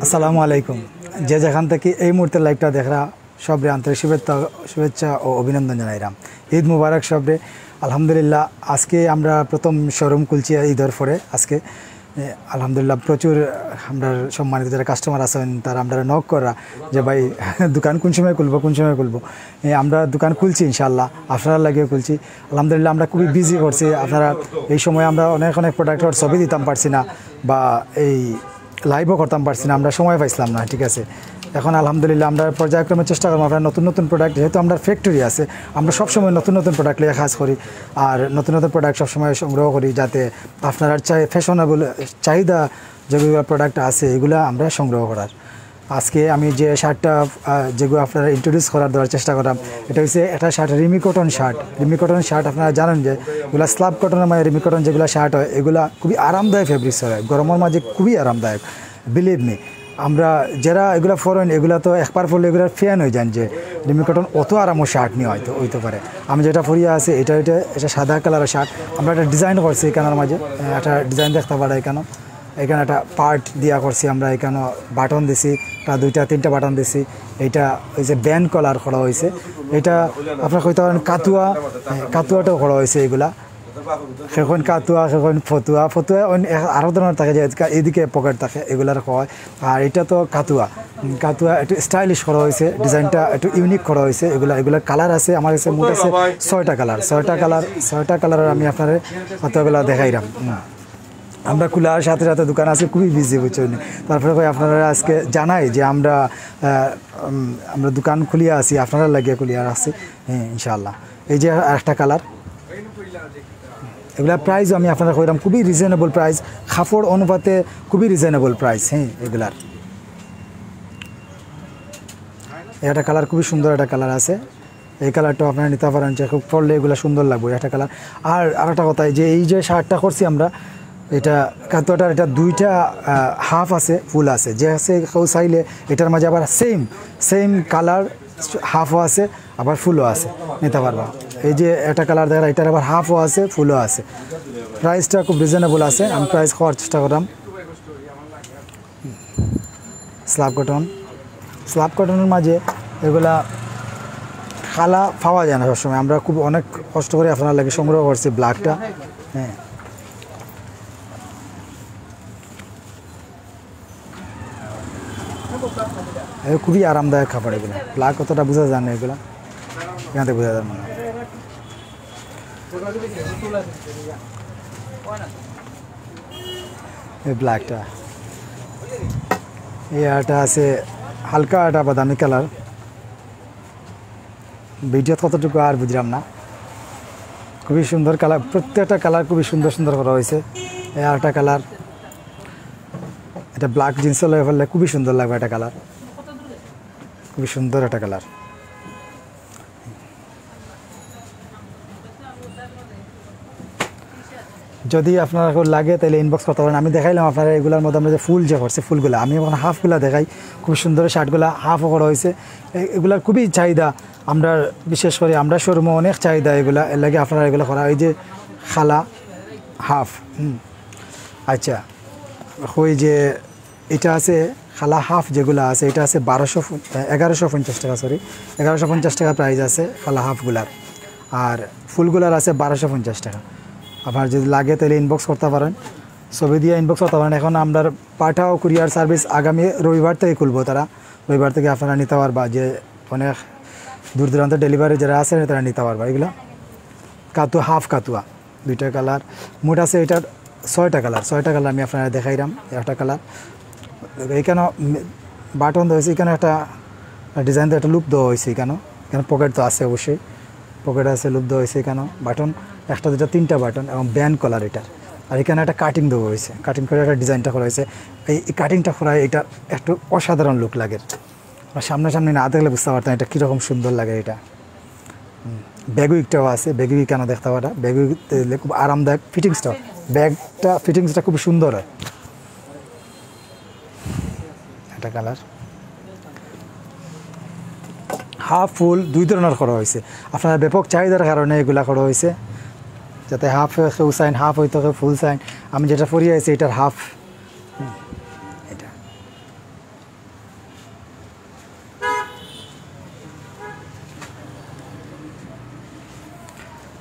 আসসালামু আলাইকুম। যে যেখান থেকে এই মুহূর্তে লাইভটা দেখরা সবরে আন্তরিক শুভেচ্ছা ও অভিনন্দন জানাইলাম। ঈদ মুবারক সবরে। আলহামদুলিল্লাহ আজকে আমরা প্রথম শোরুম খুলছি ঈদের পরে। আজকে আলহামদুলিল্লাহ প্রচুর আমরা সম্মানিত যারা কাস্টমার আছেন তারা আমরা নক করা যে ভাই দোকান কোন সময় খুলবো। আমরা দোকান খুলছি ইনশাআল্লাহ, আপনারা লাগিয়ে খুলছি। আলহামদুলিল্লাহ আমরা খুবই বিজি করছি। আপনারা এই সময় আমরা অনেক প্রোডাক্টের ছবি দিতাম পারছি না বা এই লাইভও করতাম পারছি না, আমরা সময় পাইছিলাম না। ঠিক আছে, এখন আলহামদুলিল্লাহ আমরা পর্যায়ক্রমে চেষ্টা করবো আপনার নতুন প্রোডাক্ট, যেহেতু আমরা ফ্যাক্টরি আছে আমরা সবসময় নতুন প্রোডাক্ট নিয়ে কাজ করি আর নতুন প্রোডাক্ট সবসময় সংগ্রহ করি যাতে আপনার ফ্যাশনেবল চাহিদা যেগুলো প্রোডাক্ট আছে এগুলো আমরা সংগ্রহ করার। আজকে আমি যে শার্টটা যেগুলো আপনারা ইন্ট্রোডিউস করার দেওয়ার চেষ্টা করলাম, এটা হচ্ছে একটা শার্ট রিমি কটন শার্ট। আপনারা জানেন যে এগুলো স্ল্যাব কটনের মানে রিমি কটন যেগুলো শার্ট হয় এগুলো খুবই আরামদায়ক ফেব্রিক্স হয়, গরমের মাঝে খুবই আরামদায়ক। বিলিভ মি, আমরা যারা এগুলো ফরেন এগুলো তো একবার পরলে এগুলোর ফ্যান হয়ে যান যে রিমি কটন অত আরামও শার্ট নিয়ে হইতে পারে। আমি যেটা পরিয়া আছে এটা সাদা কালারের শার্ট। আমরা একটা ডিজাইন করছি এখানের মাঝে, একটা ডিজাইন দেখতে পারে এখানে একটা পার্ট দিয়া করছি আমরা। এখানে বাটন দিছি, দুইটা তিনটা বাটন দিছি। এইটা ওই যে ব্যান্ড কলার করা হয়েছে, এটা আপনার কইতে পারেন কাতুয়াটাও করা হয়েছে। এগুলা সেখন কাতুয়া, সেখন ফতুয়া আরও ধরনের থাকে যে এদিকে পকেট থাকে এগুলার হয়। আর এটা তো কাতুয়া একটু স্টাইলিশ করা হয়েছে, ডিজাইনটা একটু ইউনিক করা হয়েছে। এগুলার কালার আছে আমার কাছে, মোট আছে 6টা কালারের আমি আপনার কতগুলো দেখাইলাম। আমরা খোলার সাথে দোকান আছে খুবই বিজি বুঝছেন। তারপরে আপনারা আজকে জানাই যে আমরা দোকান খুলিয়া আছি, আপনারা লাগিয়ে খুলিয়া আছি ইনশাআল্লাহ। এই যে একটা কালার, এগুলা প্রাইস আমি আপনারা কইলাম খুবই রিজনেবল প্রাইস, কাপড় অনুপাতে খুবই রিজনেবল প্রাইস। এগুলার একটা কালার খুবই সুন্দর একটা কালার আছে, এই কালারটাও আপনারা নিতে পারেন যে খুব পরলে এগুলো সুন্দর লাগবে একটা কালার। আর আরেকটা কথা, যে এই যে শার্টটা করছি আমরা, এটা কাতুয়াটার এটা দুইটা হাফ আছে, ফুল আছে। যে আছে কেউ চাইলে এটার মাঝে আবার সেম কালার হাফও আছে আবার ফুলও আছে, নিতে পারবা। এই যে একটা কালার দেখা এটার আবার হাফও আছে ফুলও আছে। প্রাইসটা খুব রিজনেবল আছে, আমি প্রাইস খাওয়ার চেষ্টা করলাম। স্ল্যাব কটনের মাঝে এগুলা খালা পাওয়া যায় না সবসময়, আমরা খুব অনেক কষ্ট করে আপনার লাগে সংগ্রহ করছি ব্ল্যাকটা। খুবই আরামদায়ক কাপড় এগুলো। ব্ল্যাক কতটা বোঝা যায় না, এগুলো এখান থেকে বোঝা যায় মনে হয়। এই ব্ল্যাকটা, এটা আছে হালকা একটা বাদামি কালার, ভিডিও কতটুকু আর বুঝলাম না। খুবই সুন্দর কালার, প্রত্যেকটা কালার খুবই সুন্দর করা হয়েছে। এই আরেকটা কালার, এটা ব্ল্যাক জিন্সও লাগে ফেললে খুবই সুন্দর লাগবে। একটা কালার খুবই সুন্দর একটা কালার। যদি আপনার লাগে তাহলে ইনবক্স করতে পারেন, আমি দেখাইলাম আপনারা এগুলোর মধ্যে আমরা যে ফুল যে করছে ফুলগুলো, আমি এখন হাফগুলো দেখাই। খুব সুন্দর শার্টগুলো হাফও করা হয়েছে, এগুলার খুবই চাহিদা। আমরা বিশেষ করে আমরা শোরুমে অনেক চাহিদা এগুলা, এর লাগে আপনারা এগুলো করা। এই যে খালা হাফ, আচ্ছা ওই যে এটা আছে খালা হাফ যেগুলো আছে, এটা আছে 1150 টাকা, 1150 টাকা প্রাইস আছে খালা হাফগুলার। আর ফুলগুলার আছে 1250 টাকা। আপনার যদি লাগে তাহলে ইনবক্স করতে পারেন, ছবি দিয়ে ইনবক্স করতে পারেন। এখন আমরা পাঠাও কুরিয়ার সার্ভিস আগামী রবিবার থেকে খুলবো, তারা রবিবার থেকে আপনারা নিতে পারবা। যে অনেক দূর দূরান্ত ডেলিভারি যারা আছে তারা নিতে পারবা। এগুলো হাফ কাতুয়া, দুইটা কালার মোট আছে। এটার 6টা কালার আমি আপনারা দেখাইলাম। একটা কালার এইখানে বাটন দেওয়া হয়েছে, এখানে একটা ডিজাইন একটা লুপ দেওয়া হয়েছে। এখানে পকেট তো আছে, অবশ্যই পকেট আছে, লুপ দেওয়া হয়েছে। এখানেও বাটন একটা দুটা তিনটা বাটন এবং ব্যান্ড কলার এটার। আর এখানে একটা কাটিং দেওয়া হয়েছে, কাটিং করে একটা ডিজাইনটা করা হয়েছে। এই কাটিংটা করা এটা একটু অসাধারণ লুক লাগে, সামনাসামনি না দেখলে বুঝতে পারতাম এটা কীরকম সুন্দর লাগে। এটা ব্যাগুইকটাও আছে, ব্যাগুইক কেন দেখতে পারা, ব্যাগুইক খুব আরামদায়ক। ফিটিংসটা খুব সুন্দর হয়। একটা কালার হাফ ফুল দুই ধরনের করা হয়েছে, আপনার ব্যাপক চাহিদার কারণে এগুলা করা হয়েছে, যাতে হাফ কেউ চাইন হাফ হইতে ফুল চাইন। আমি যেটা পরিয়ে আছি এটার হাফ এটা।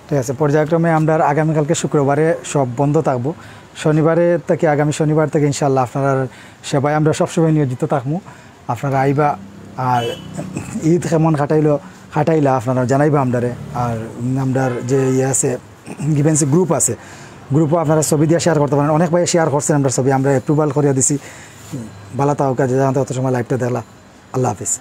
ঠিক আছে, পর্যায়ক্রমে আমরা আগামীকালকে শুক্রবারে সব বন্ধ থাকবো, শনিবারে থেকে আগামী শনিবার থেকে ইনশাল্লাহ আপনার সেবায় আমরা সবসময় নিয়োজিত থাকবো। আপনারা আইবা, আর ঈদ কেমন কাটাইলা আপনারা জানাইবা আমরারে। আর আমরার যে ইয়ে আছে গিভেন্সি গ্রুপ আছে, গ্রুপও আপনারা ছবি দিয়ে শেয়ার করতে পারেন। অনেক ভাই শেয়ার করছেন আমরা ছবি, আমরা অ্যাপ্রুভাল করিয়া দিছি। ভালো তাও কাজে জানাতে অত সময় লাইভটা দেখলা। আল্লাহ হাফিজ।